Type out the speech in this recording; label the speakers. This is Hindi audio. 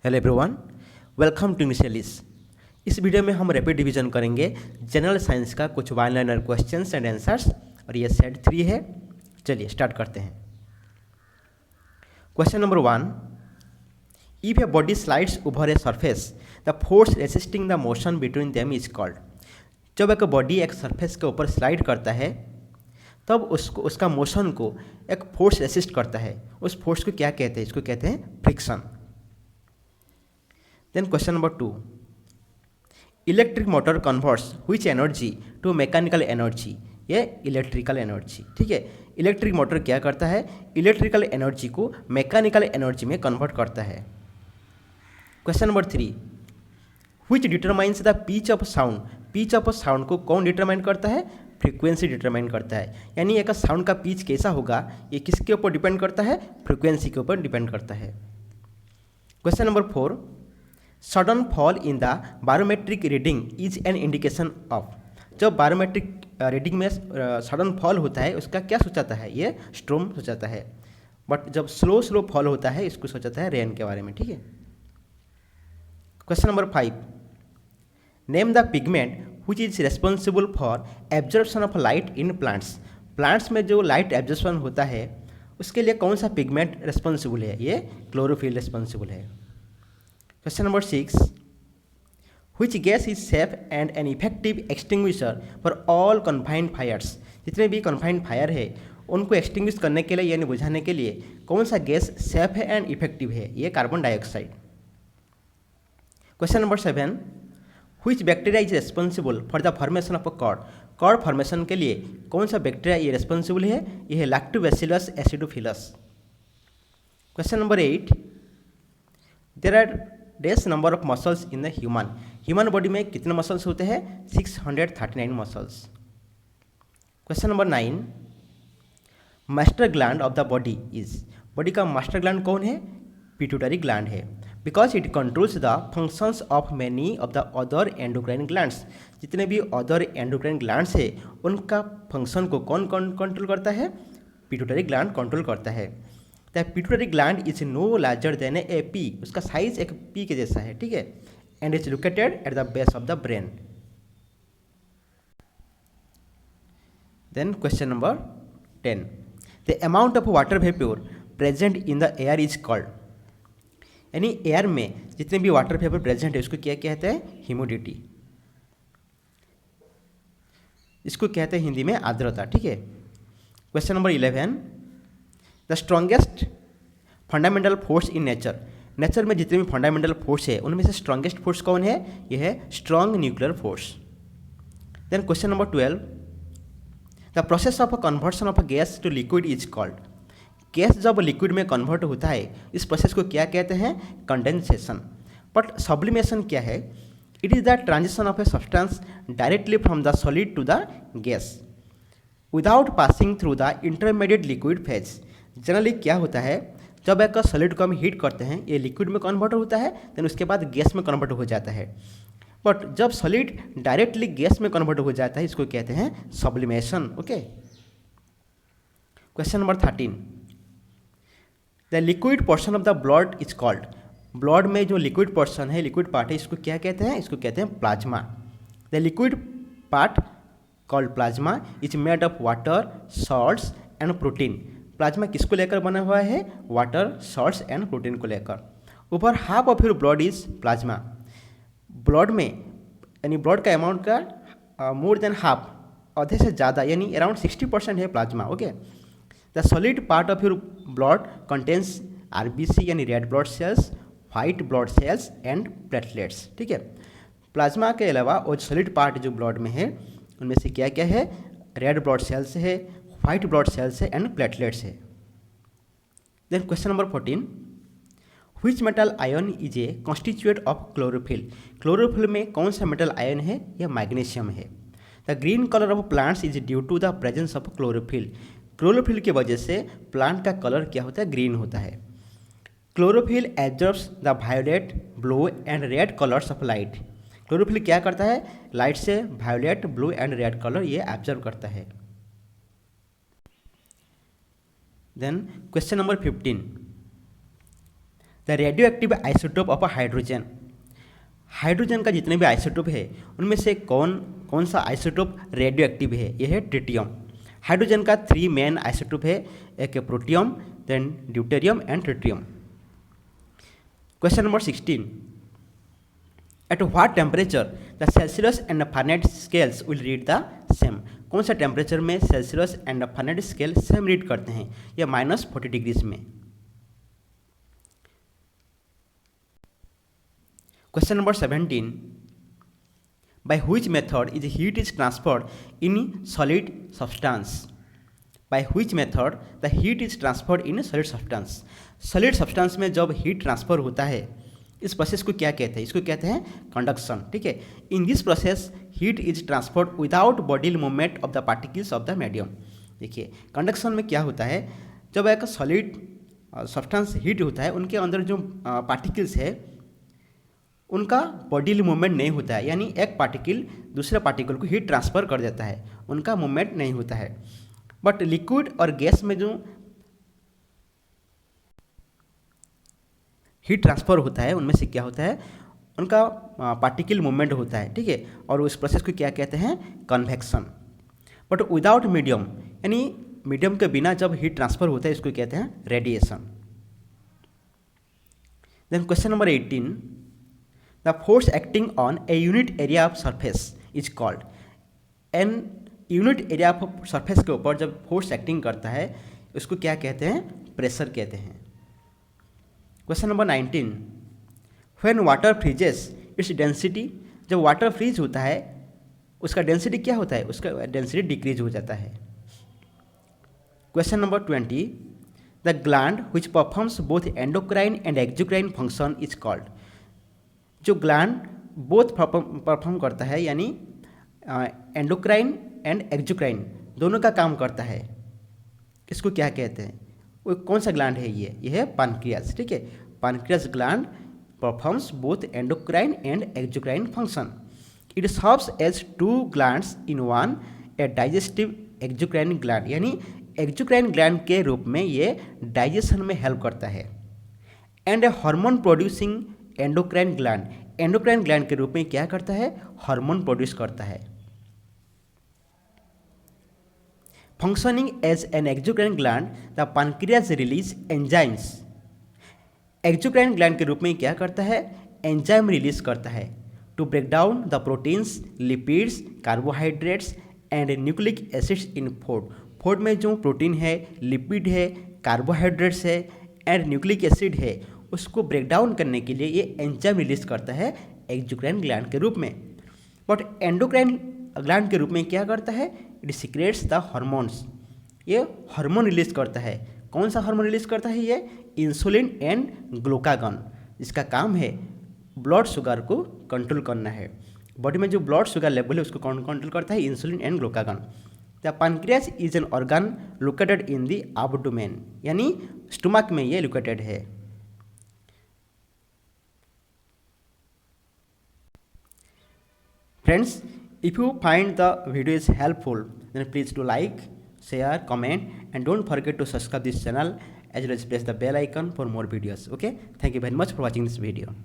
Speaker 1: Hello everyone, welcome to English. इस वीडियो में हम रैपिड डिवीजन करेंगे जनरल साइंस का कुछ one liner questions and answers और ये सेट 3 है। चलिए स्टार्ट करते हैं। Question number 1, if a body slides over a surface the force resisting the motion between them is called. जब एक बॉडी एक सरफेस के ऊपर स्लाइड करता है तब उसका मोशन को एक फोर्स रेसिस्ट करता है। उस फोर्स को क्या कहते हैं? इसको कहते हैं friction. Then question number 2, electric motor converts which energy to mechanical energy. ये इलेक्ट्रिकल एनर्जी, ठीक है। इलेक्ट्रिक मोटर क्या करता है? इलेक्ट्रिकल एनर्जी को मैकेनिकल एनर्जी में कन्वर्ट करता है। Question number 3, which determines the pitch of sound. Pitch of sound को कौन डिटरमाइन करता है? फ्रीक्वेंसी डिटरमाइन करता है। यानी एक साउंड का पिच कैसा होगा ये किसके ऊपर डिपेंड करता है? फ्रीक्वेंसी के ऊपर डिपेंड करता है। Question number 4, sudden fall in the biometric reading is an indication of. जब बायोमेट्रिक रीडिंग में सडन फॉल होता है उसका क्या सूचाता है? ये स्ट्रोम सूचाता है। बट जब स्लो फॉल होता है इसको सूचाता है रेन के बारे में, ठीक है। Question number 5, name the pigment which is responsible for absorption of light in plants. Plants में जो लाइट एब्जॉर्प्शन होता है उसके लिए कौन सा पिगमेंट रेस्पॉन्सिबल है? ये क्लोरोफिल रेस्पॉन्सिबल है। Question number 6, which gas is safe and an effective extinguisher for all confined fires. जितने भी कन्फाइंड फायर है उनको एक्सटिंग्विश करने के लिए यानी बुझाने के लिए कौन सा गैस सेफ है एंड इफेक्टिव है? ये carbon dioxide. Question number 7, which bacteria is responsible for the formation of a curd. Curd formation के लिए कौन सा बैक्टीरिया ये रेस्पॉन्सिबल है? ये है Lactobacillus acidophilus. Question number 8, there are these number of muscles in the human body में कितने मसल्स होते हैं? 639 muscles. Question number 9, master gland of the body is. बॉडी का मास्टर ग्लैंड कौन है? पिट्यूटरी ग्लैंड है, because it controls the functions of many of the other endocrine glands. जितने भी अदर एंडोक्राइन ग्लैंड्स है उनका फंक्शन को कौन कंट्रोल करता है? पिट्यूटरी ग्लैंड कंट्रोल करता है। The pituitary gland is no larger than a pea. उसका साइज एक पी के जैसा है, ठीक है। And is located at the base of the brain. Then question number 10, the amount of water vapour present in the air is called. यानी एयर में जितने भी वाटर वेपर प्रेजेंट है उसको क्या कहते हैं? ह्यूमिडिटी। इसको कहते हैं हिंदी में आर्द्रता, ठीक है। Question number 11, the strongest fundamental force in nature. Nature में जितने भी फंडामेंटल फोर्स है उनमें से स्ट्रॉन्गेस्ट फोर्स कौन है? यह है strong nuclear force. Then question number 12, the process of a conversion of a gas to liquid is called. Gas जब लिक्विड में कन्वर्ट होता है इस प्रोसेस को क्या कहते हैं? कंडेंसेशन। बट सब्लिमेशन क्या है? It is the transition of a substance directly from the solid to the gas without passing through the intermediate liquid phase. Generally क्या होता है, जब एक सॉलिड को हम हीट करते हैं ये लिक्विड में कन्वर्ट होता है, देन उसके बाद गैस में कन्वर्ट हो जाता है। बट जब सॉलिड डायरेक्टली गैस में कन्वर्ट हो जाता है इसको कहते हैं sublimation, okay. Question number 13, the liquid portion of the blood is called. Blood में जो लिक्विड पोर्शन है, लिक्विड पार्ट है, इसको क्या कहते हैं? इसको कहते हैं plasma. The liquid part called plasma is made of water, salts and protein. Plasma किसको लेकर बना हुआ है? वाटर, सॉल्ट्स एंड प्रोटीन को लेकर। Over half of your blood is plasma. Blood में यानी ब्लड का अमाउंट का मोर देन हाफ, आधे से ज़्यादा यानी अराउंड 60% है plasma, okay. The solid part of your blood contains RBC यानी red blood cells, white blood cells and platelets, ठीक है। प्लाज्मा के अलावा और सॉलिड पार्ट जो ब्लड में है उनमें से क्या क्या है? रेड ब्लड सेल्स है, वाइट ब्लड सेल्स है एंड प्लेटलेट्स है। Then question number 14, which metal ion is a constituent of chlorophyll. Chlorophyll में कौन सा मेटल आयन है? यह मैग्नीशियम है। The green colour of plants is due to the presence of chlorophyll. Chlorophyll की वजह से प्लांट का कलर क्या होता है? ग्रीन होता है। Chlorophyll absorbs the violet, blue and red colours of light. Chlorophyll क्या करता है? लाइट से violet, blue and red colour ये एब्जॉर्ब करता है। Then question number 15, the radioactive isotope of hydrogen, hydrogen का जितने भी आइसोटोप है उनमें से कौन सा आइसोटोप रेडियो एक्टिव है? यह है ट्रिटियम। हाइड्रोजन का 3 मेन आइसोटोप है, एक है protium, then deuterium and tritium. Question number 16, at what temperature the Celsius and Fahrenheit scales will read the same? कौन सा टेम्परेचर में Celsius and Fahrenheit scale same read करते हैं? या -40 डिग्रीज में। Question number 17, by which method is heat is transferred in solid substance? by which method the heat is transferred in solid substance? solid substance में जब heat transfer होता है इस प्रोसेस को क्या कहते हैं? इसको कहते हैं कंडक्शन। ठीक है, in this process heat is transferred without bodily movement of the particles of the medium. देखिए कंडक्शन में क्या होता है, जब एक सॉलिड सब्सटेंस हीट होता है उनके अंदर जो पार्टिकल्स है उनका बॉडीली मूवमेंट नहीं होता है, यानी एक पार्टिकल दूसरे पार्टिकल को हीट ट्रांसफ़र कर देता है, उनका मूवमेंट नहीं होता है। बट लिक्विड और गैस में जो हीट ट्रांसफ़र होता है उनमें से क्या होता है, उनका पार्टिकल मूवमेंट होता है। ठीक है, और उस प्रोसेस को क्या कहते हैं? कन्वेक्शन। बट विदाउट मीडियम, यानी मीडियम के बिना जब हीट ट्रांसफ़र होता है इसको कहते हैं radiation. Then question number 18, the force acting on a unit area of surface is called. An unit area of surface के ऊपर जब फोर्स एक्टिंग करता है उसको क्या कहते हैं? प्रेशर कहते हैं। Question number 19, when water freezes its density, जब वाटर फ्रीज होता है उसका डेंसिटी क्या होता है? उसका डेंसिटी डिक्रीज हो जाता है। Question number 20, the gland which performs both endocrine and exocrine function is called. जो ग्लैंड बोथ परफॉर्म करता है, यानी एंडोक्राइन एंड एक्सोक्राइन दोनों का काम करता है, इसको क्या कहते हैं? वो कौन सा ग्लैंड है? ये है पैनक्रियास। ठीक है, pancreas gland performs both endocrine and exocrine function. It serves as 2 glands in one, a digestive exocrine gland, यानी एक्सोक्राइन ग्लैंड के रूप में ये डाइजेशन में हेल्प करता है। And a hormone producing endocrine gland, endocrine gland के रूप में क्या करता है? हार्मोन प्रोड्यूस करता है। Functioning as an exocrine gland, the pancreas release enzymes. Exocrine gland के रूप में क्या करता है? एंजाइम रिलीज करता है to break down the proteins, lipids, carbohydrates and nucleic acids in food. Food में जो प्रोटीन है, लिपिड है, कार्बोहाइड्रेट्स है एंड न्यूक्लिक एसिड है, उसको ब्रेक डाउन करने के लिए ये एंजाइम रिलीज करता है एक्सोक्राइन ग्लैंड के रूप में। बट एंडोक्राइन ग्लैंड के रूप में क्या करता है? इट सीक्रेट्स द हार्मोन्स, ये हार्मोन रिलीज करता है। कौन सा हार्मोन रिलीज करता है? ये इंसुलिन एंड ग्लूकागन, जिसका काम है ब्लड शुगर को कंट्रोल करना है। बॉडी में जो ब्लड शुगर लेवल है उसको कौन कंट्रोल करता है? Insulin and glucagon. The pancreas is an organ located in the abdomen, यानी स्टमक में ये लोकेटेड है। Friends, if you find the video is helpful, then please do like, share, comment, and don't forget to subscribe this channel as well as press the bell icon for more videos. Okay, thank you very much for watching this video.